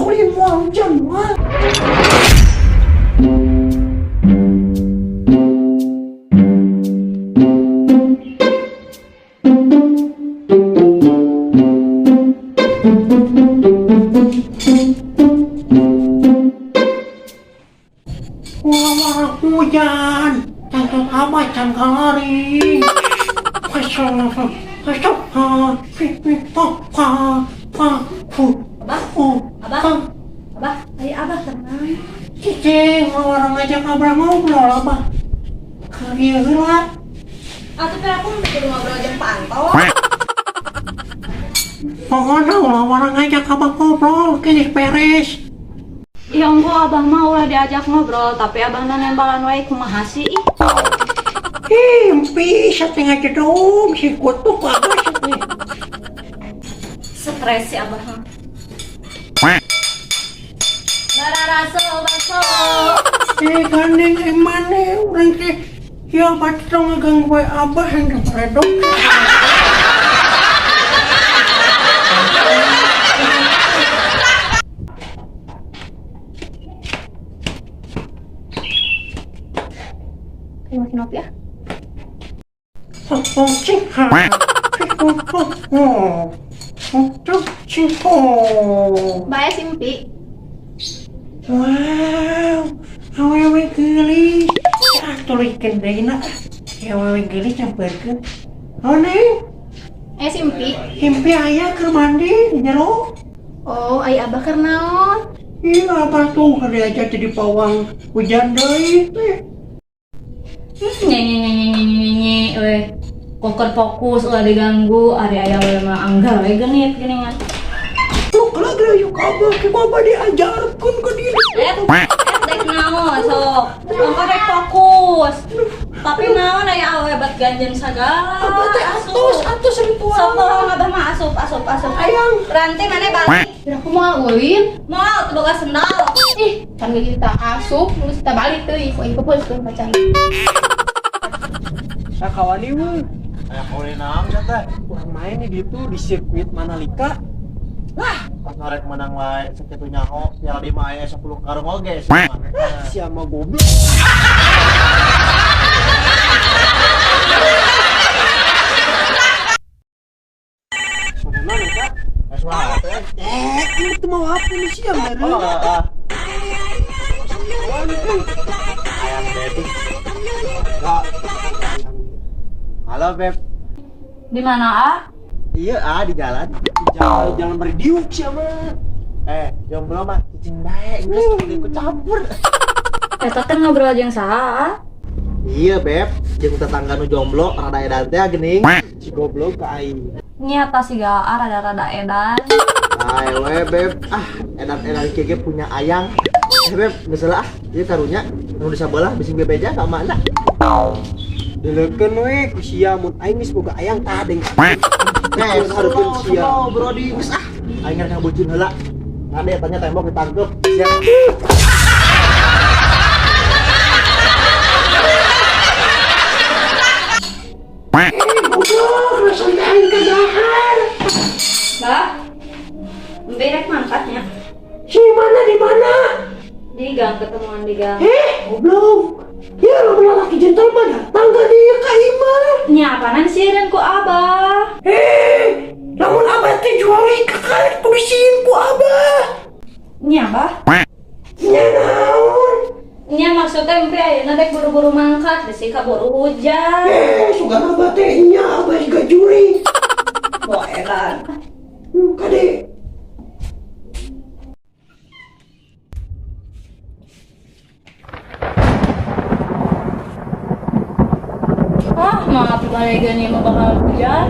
Sorry mo dyan, ha? Wah, hujan. Tangkap apa tangkap hari? Pasal Abah, ayo abah tenang. Cicing, orang ngajak abang ngobrol apa? Kalian lah. Atuh teh aku kudu ngobrol jeung pantau. Pokoknya orang ngajak abang ngobrol, kini beres. Ya engko abah mah ulah diajak ngobrol, tapi abah nembalan wae kumaha sih? Bisa tengah jedom, si kutuk abah sih. Stres si abah mah. Bararaso baso. Gandeng emane orang teh. Ya baca ngeganggu abah yang redok. Terima kinop ya. Bae simpi. Wow, awewe gelis. Tulihkeun deui na. Awewe gelis nyamperkeun. Oh neng, Simpi. himpi aya keur mandi di jero. Oh, ai abah keur naon? Iya, abah tuh hari aja jadi pawang hujan deui teh. Nyanyi weh. Kokor fokus ulah diganggu, ari aya we mah anggar we genit geuningan. Tuh kalau gerayu abah ke abah diajarkeun ke diri. Dek naon sok. Engko dek fokus. Tapi naon aya awe bat ganjen sagala. Abah teh atos ritual. Sok tolong abah mah asup. Ayang. Ranti mana balik? Aku mau ulin, Mau tuh boga sendal. ih kan kita asup, terus kita balik tuh, ikut tuh pacar. Sakawani mah. Kayak kau naam teh. Kurang main di gitu di sirkuit Mandalika. Pas norek menang wae sakitu nyaho, piala di aya 10 karung oge. Siapa gobi? Mana kak? Wes wae teh. Ini tuh mau apa nih sih yang baru? Oh, ayam baby. Kak. Halo beb. Di mana ah? Iya di jalan. Jangan berdiuk siapa? Jomblo mah cicing bae, geus ikut campur. Eta teh ngobrol jeung saha? Iya beb, jeung tetangga nu jomblo rada edan teh geuning. Si goblok ke aing. Nyata siga rada-rada edan. We beb, edan-edan kieu ge punya ayang. Beb, geus salah ieu karunya nu di sabelah bising bebeja ka mana? Delekeun we ku sia mun aing geus boga ayang tadeng. Hareupeun sia. Brodi geus aing ngareng bucin heula. Ade tanya tembok ditangkep. Sia. Bodoh, rasanya aing kejahat. Bah. Berek mangkatnya. Si mana di mana? Di gang ketemuan di gang. Goblok. Ya lo lelaki gentleman datang ke dia ka imah. Nya apanan sieun ku abah? Namun abah teh jualin kekaret kubisiin ku abah. Nya bah? Nya naon? Nya maksudnya mpe ayeuna dek buru-buru mangkat bisi kaburu hujan. Sugan abah teh nya abah juga juri. Wah edan. Kade. Maaf balik gini mau bakal hujan.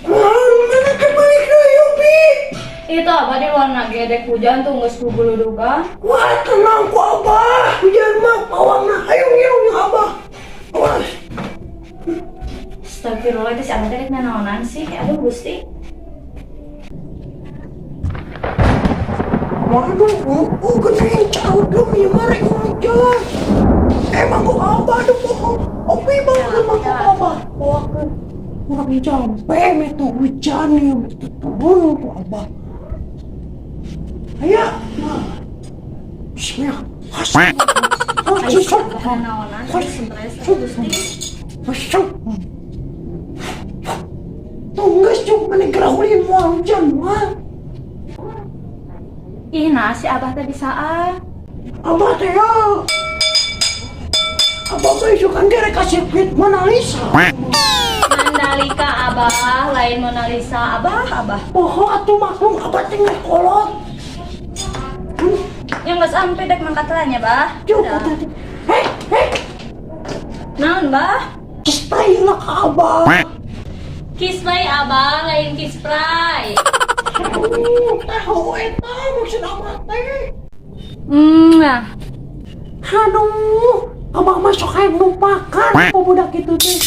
Mana kebalik dayung bi? Itu apa di luar nagedek hujan tuh nggak sepuluh duga. Wah tenang ku abah. Hujan mah pawang na hayung ngirung yang abah. Awas. Astagfirullah itu si abah teh naonan sih. Aduh Gusti. Waduh, gening jauh demi mereka hujan. Emang kok abah ada bohong? Opi bang, emang kok abah? Wah, kurang jampe itu hujan nih, itu turun tuh abah. Ayo, nah, bismillah. Hasbunallah. Tunggas cuma negeraulin mau hujan mah. Ih, nah si Abah teh bisaan. Abah teh ya. Abah mah isukan dia reka sirkuit Mona Lisa. Mandalika Abah, lain Mona Lisa. Abah. Oh, atuh maklum abah tinggal kolot. Yang nggak sampai dek mangkat lainnya, Bah. Coba tadi. Hei. Naon, Bah? Kistai lah ke abah. Kispray Abah, lain kispray. Tahu eta maksud abah teh. Nah. Aduh, abah masuk kayak melupakan apa budak itu teh.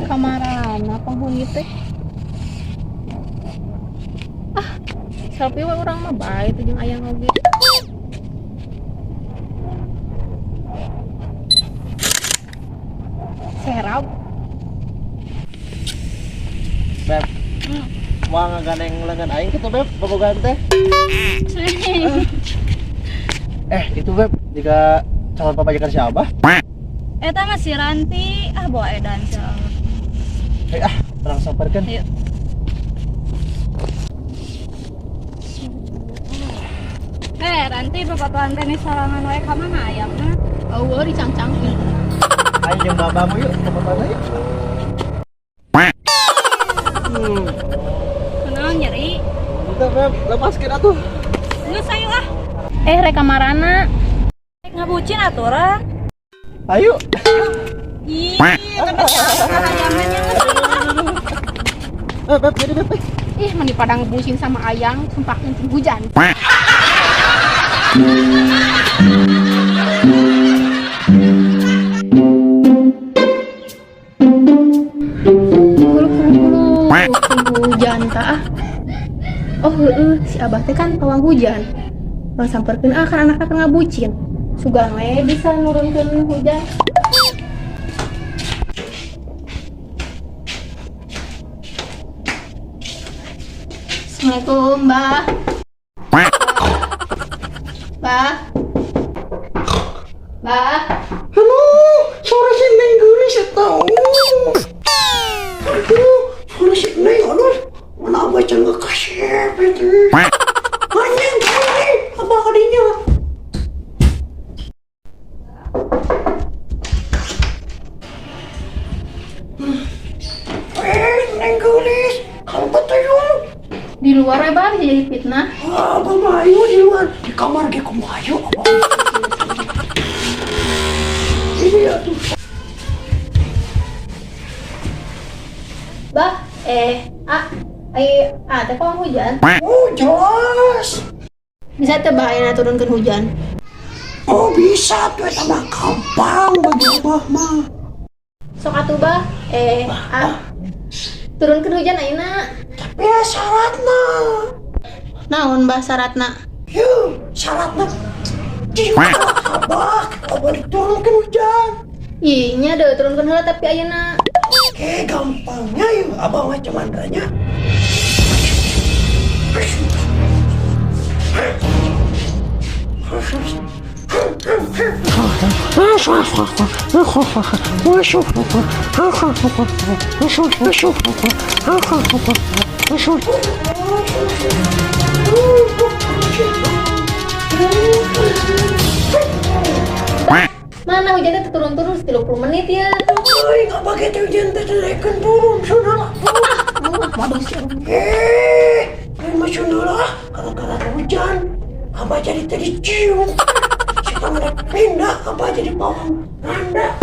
Kamarana penghuni teh. Selfie we urang mah bae teh jeung aya oge. Serap. Beb, mau ngagandeng lengan aing gitu Beb, bobogan teh. Itu Beb, jika calon pamajikan si Abah. Eta mah si Ranti, bawa edan sia. Terang sabarkan. Yuk. Ranti papatuhan teh sarangan wae ka mana ayamna? Eueuh dicangcangkeun. Aing jeung babamu yuk, ke papana yuk. Kenal nyeri? Udah Beb, lepaskeun atuh. Geus ayo ah. Rek kamarana. Rek ngabucin aturan. Ayo. Ih, tapi ayamnya Beb, jadi Beb. Ih, meni pada ngebucin sama ayang, sumpah kencing hujan. Hujan kah? Oh si Abah teh kan pawang hujan. Orang samperkeun kan anak tengah bucin. Sugan we bisa nurunkeun hujan. Assalamualaikum, Mbah. Mbah. Halo, suara si Neng gelis eta. Aduh, suara si Neng, aduh. Mana abah can ngekasih itu. Anjing, abah kadinya. Neng gelis, kalau betul yuk. Di luar ya, Bang, jadi fitnah. Abah mah ayo di luar, di kamar ge kumaha ayo abah. Ini atuh. Bah, teh pawang hujan. Oh, jelas. Bisa teh bahaya turunkeun hujan. Oh, bisa tuh eta mah gampang bagi abah mah. Sok atuh, Bah. Turunkeun hujan ayeuna. Tapi ya syaratna. Naon Bah syaratna? Yuk, syaratna. Abah diturunkan hujan. Ih, nya deh turunkeun heula tapi ayeuna. Oke, gampangnya yuk. Abah mah cuman nanya. Mana hujannya turun-turun 30 menit ya. Ay, nggak pakai hujan terdekan turun, saudara. Waduh sih. Kalian mah saudara, kalau ada hujan, abah jadi tadi cium. Kita nggak pindah, abah jadi bawang randa.